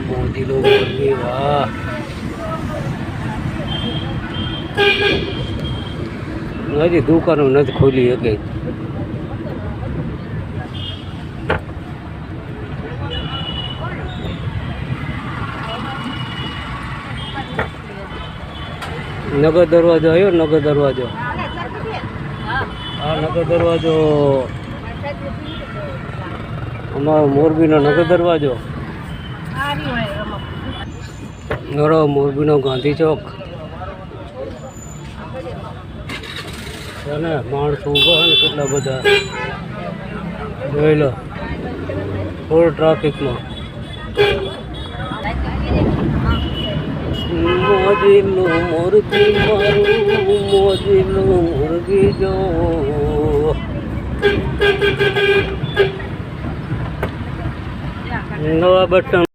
મોજીલો મોરબી વાહ. હજી દુકાનો નથી ખોલી શકે. નગર દરવાજો આવ્યો. નગર દરવાજો, હા નગર દરવાજો અમારો મોરબીનો નગર દરવાજો. મોરબીનો ગાંધી ચોક છે ને. માણસો ઊભા ને કેટલા બધા જોઈ લો. ફૂલ ટ્રાફિકમાં. મોજીલું મોરબી મારું, મોજીલું મોરબી જો. નવા બસ સ્ટેન્ડ